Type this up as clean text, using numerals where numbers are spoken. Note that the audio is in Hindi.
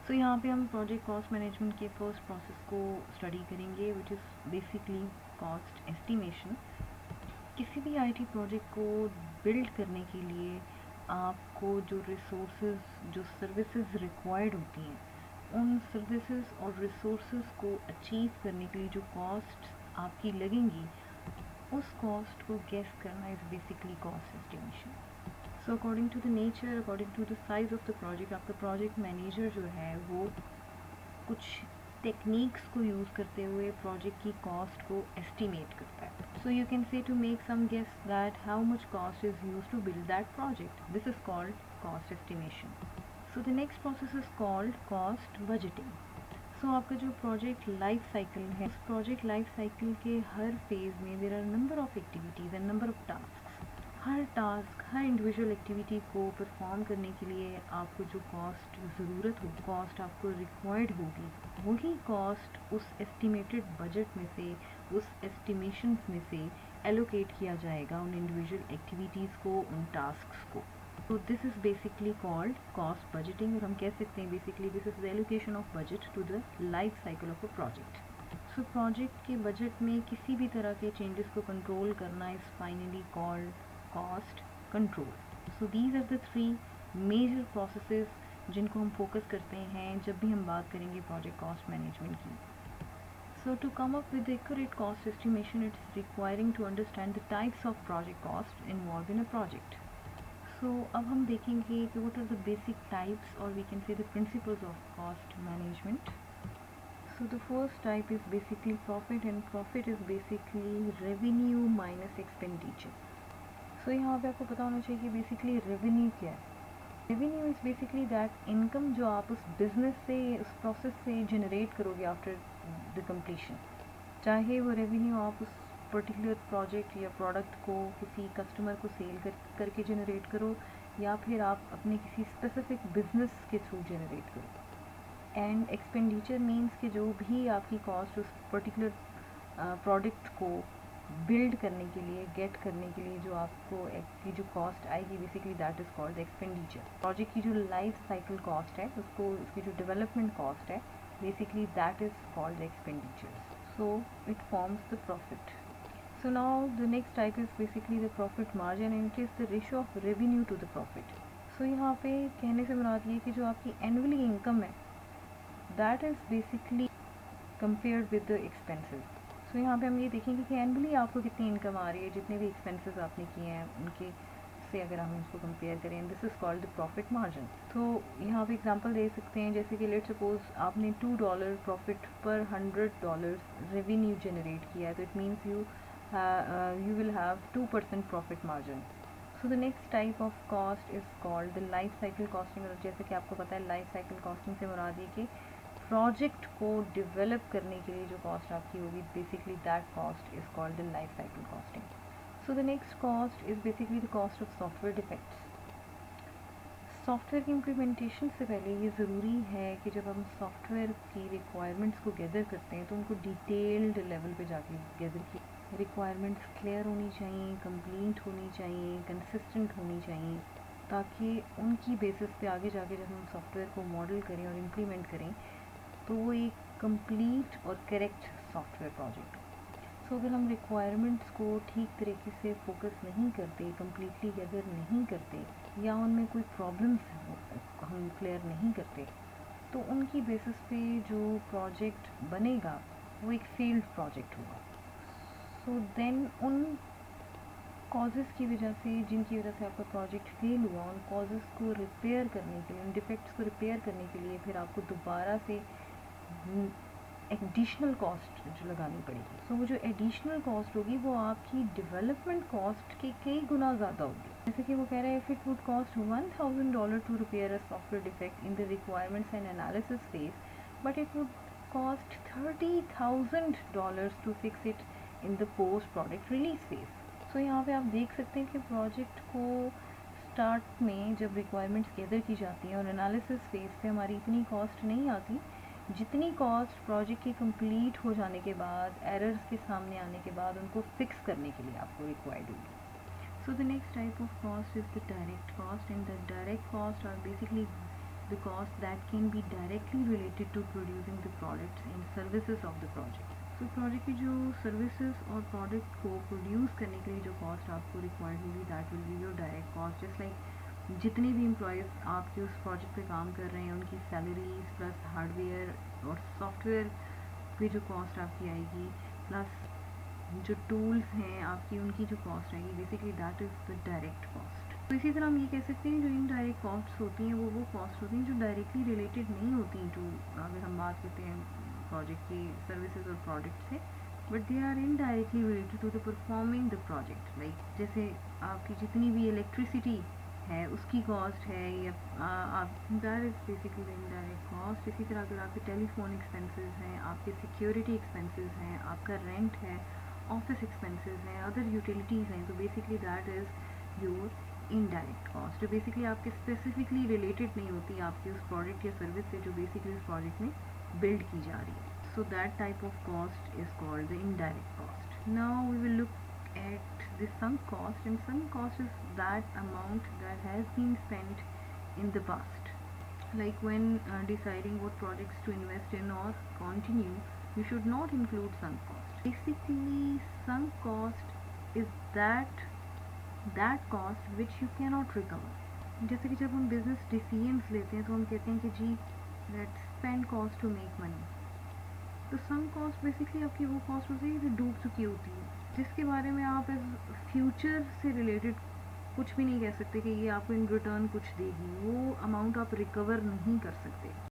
सो यहाँ पे हम प्रोजेक्ट कॉस्ट मैनेजमेंट के फर्स्ट प्रोसेस को स्टडी करेंगे, which is basically cost estimation. किसी भी आईटी प्रोजेक्ट को बिल्ड करने के लिए आपको जो रिसोर्सेज, जो सर्विसेज रिक्वायर्ड होती हैं, उन सर्विसेज और रिसोर्सेज को अचीव करने के लिए जो कॉस्ट आपकी लगेंगी, उस कॉस्ट को गेस करना is basically cost estimation. So according to the nature, according to the size of the project, आपका प्रोजेक्ट मैनेजर जो है वो कुछ टेक्निक्स को यूज़ करते हुए प्रोजेक्ट की कॉस्ट को एस्टिमेट करता है। So you can say to make some guess that how much cost is use to build that project. This is called cost estimation. So the next process is called cost budgeting. So आपका जो प्रोजेक्ट लाइफ साइकिल है, उस प्रोजेक्ट लाइफ साइकिल के हर फेज़ में there are number of activities and number of task. हर टास्क, हर इंडिविजुअल एक्टिविटी को परफॉर्म करने के लिए आपको जो कॉस्ट ज़रूरत हो, कॉस्ट आपको रिक्वायर्ड होगी, वही कॉस्ट उस एस्टिमेटेड बजट में से, उस एस्टिमेशंस में से एलोकेट किया जाएगा उन इंडिविजुअल एक्टिविटीज़ को, उन टास्क्स को। तो this is basically called cost budgeting, और हम कह सकते हैं basically this is the allocation of budget to the life cycle of a project. So project के बजट में किसी भी तरह के चेंजेस को कंट्रोल करना is finally called cost control. So these are the three major processes जिनको हम फोकस करते हैं जब भी हम बात करेंगे प्रोजेक्ट कॉस्ट मैनेजमेंट की। So to come up with the accurate cost estimation, it's requiring to understand the types of project costs involved in a project. So अब हम देखेंगे कि what are the basic types, or we can say the principles of cost management. So the first type is basically profit, and profit is basically revenue minus expenditure. So यहाँ पे आपको पता होना चाहिए कि basically revenue क्या है। Revenue is basically that income जो आप उस बिज़नेस से, उस प्रोसेस से जनरेट करोगे आफ्टर द कंप्लीशन। चाहे वो रेवेन्यू आप उस पर्टिकुलर प्रोजेक्ट या प्रोडक्ट को किसी कस्टमर को सेल करके जनरेट करो, या फिर आप अपने किसी स्पेसिफिक बिजनेस के थ्रू जनरेट करो। एंड एक्सपेंडिचर मीन्स कि जो भी आपकी कॉस्ट उस पर्टिकुलर प्रोडक्ट को बिल्ड करने के लिए, गेट करने के लिए जो आपको की जो कॉस्ट आएगी, basically that is called expenditure. Project की जो लाइफ साइकिल कॉस्ट है, उसको, उसकी जो डेवलपमेंट कॉस्ट है, basically that is called expenditure. So it forms the profit. So now the next type is basically the profit margin, and it is the ratio of revenue to the profit. So यहाँ पे कहने से मुराद ये कि जो आपकी एनुअली इनकम है, that is basically compared with the expenses. So यहाँ पे हम ये देखेंगे कि एनुअली आपको कितनी इनकम आ रही है, जितने भी एक्सपेंसेस आपने किए हैं उनके से अगर हम उसको कंपेयर करें, this is called the profit margin. तो यहाँ पे एग्जांपल दे सकते हैं, जैसे कि लेट्स सपोज आपने $2 प्रॉफिट पर $100 रेवेन्यू जनरेट किया है, तो it means you will have 2% profit margin. So the next type of cost is called the life cycle costing. और जैसे कि आपको पता है, लाइफ साइकिल कॉस्टिंग से मुराद ये कि प्रोजेक्ट को डेवलप करने के लिए जो कॉस्ट आपकी होगी, basically that cost is called the life cycle costing. So the next cost is basically the cost of software defects. Software की इम्प्लीमेंटेशन से पहले ये ज़रूरी है कि जब हम सॉफ्टवेयर की रिक्वायरमेंट्स को गैदर करते हैं, तो उनको डिटेल्ड लेवल पे जाके गैदर की रिक्वायरमेंट्स क्लियर होनी चाहिए, कंप्लीट होनी चाहिए, कंसिस्टेंट होनी चाहिए, ताकि उनकी बेसिस पे आगे जाके जब हम सॉफ्टवेयर को मॉडल करें और इम्प्लीमेंट करें, तो वो एक कंप्लीट और करेक्ट सॉफ्टवेयर प्रोजेक्ट हो। सो अगर हम रिक्वायरमेंट्स को ठीक तरीके से फोकस नहीं करते, कम्प्लीटली गैदर नहीं करते, या उनमें कोई प्रॉब्लम्स हम क्लियर नहीं करते, तो उनकी बेसिस पे जो प्रोजेक्ट बनेगा वो एक फेल्ड प्रोजेक्ट होगा। सो देन उन कॉजेज़ की वजह से, जिनकी वजह से आपका प्रोजेक्ट फेल हुआ, उन कॉजेज़ को रिपेयर करने के लिए, उन डिफेक्ट्स को रिपेयर करने के लिए फिर आपको दोबारा से एडिशनल कॉस्ट जो लगानी पड़ेगी। सो वो जो एडिशनल कॉस्ट होगी वो आपकी डेवलपमेंट कॉस्ट के कई गुना ज़्यादा होगी। जैसे कि वो कह रहा है, if it would cost $1000 to repair a software defect in the requirements and analysis phase, but it would cost $30,000 to fix it in the post product release phase. So यहाँ पे आप देख सकते हैं कि प्रोजेक्ट को स्टार्ट में जब रिक्वायरमेंट्स गैदर की जाती हैं और एनालिसिस फेज पे हमारी इतनी कॉस्ट नहीं आती जितनी कॉस्ट प्रोजेक्ट की कंप्लीट हो जाने के बाद, एरर्स के सामने आने के बाद उनको फिक्स करने के लिए आपको रिक्वायर्ड होगी। So the next type of cost is the direct cost, and the direct cost are basically the cost that can be directly related to producing the products and services of the project. तो प्रोजेक्ट की जो सर्विसेज और प्रोडक्ट को प्रोड्यूस करने के लिए जो कॉस्ट आपको रिक्वायर्ड होगी that will be your direct cost. Just like जितने भी एम्प्लॉयज़ आपके उस प्रोजेक्ट पे काम कर रहे हैं उनकी सैलरीज प्लस हार्डवेयर और सॉफ्टवेयर की जो कॉस्ट आपकी आएगी प्लस जो टूल्स हैं आपकी उनकी जो कॉस्ट आएगी, basically that is the direct cost. तो इसी तरह हम ये कह सकते हैं जो इनडायरेक्ट कॉस्ट होती हैं वो कॉस्ट होती हैं जो डायरेक्टली रिलेटेड नहीं होती टू, अगर हम बात करते हैं प्रोजेक्ट की सर्विसेज और प्रोडक्ट से, but they are indirectly related to the performing the project. Like जैसे आपकी जितनी भी इलेक्ट्रिसिटी है उसकी कॉस्ट है या आप that is basically the indirect cost. इसी तरह अगर आपके टेलीफोन एक्सपेंसेस हैं, आपके सिक्योरिटी एक्सपेंसेस हैं, आपका रेंट है, ऑफिस एक्सपेंसेस हैं, अदर यूटिलिटीज़ हैं, तो basically that is your indirect cost जो बेसिकली आपके स्पेसिफिकली रिलेटेड नहीं होती आपकी उस प्रोडक्ट या सर्विस से जो बेसिकली उस प्रोजेक्ट में बिल्ड की जा रही है। So that type of cost is called the indirect cost. Now we will look at the sunk cost, and sunk cost is that amount that has been spent in the past. Like when deciding what projects to invest in or continue, you should not include sunk cost. Basically, sunk cost is that cost which you cannot recover. जैसे कि जब हम बिजनेस डिसीजंस लेते हैं तो हम कहते हैं कि जी let's spend cost to make money. तो सम कॉस्ट बेसिकली आपकी वो कॉस्ट होती है जो डूब चुकी होती है, जिसके बारे में आप इस फ्यूचर से रिलेटेड कुछ भी नहीं कह सकते कि ये आपको इन रिटर्न कुछ देगी, वो अमाउंट आप रिकवर नहीं कर सकते।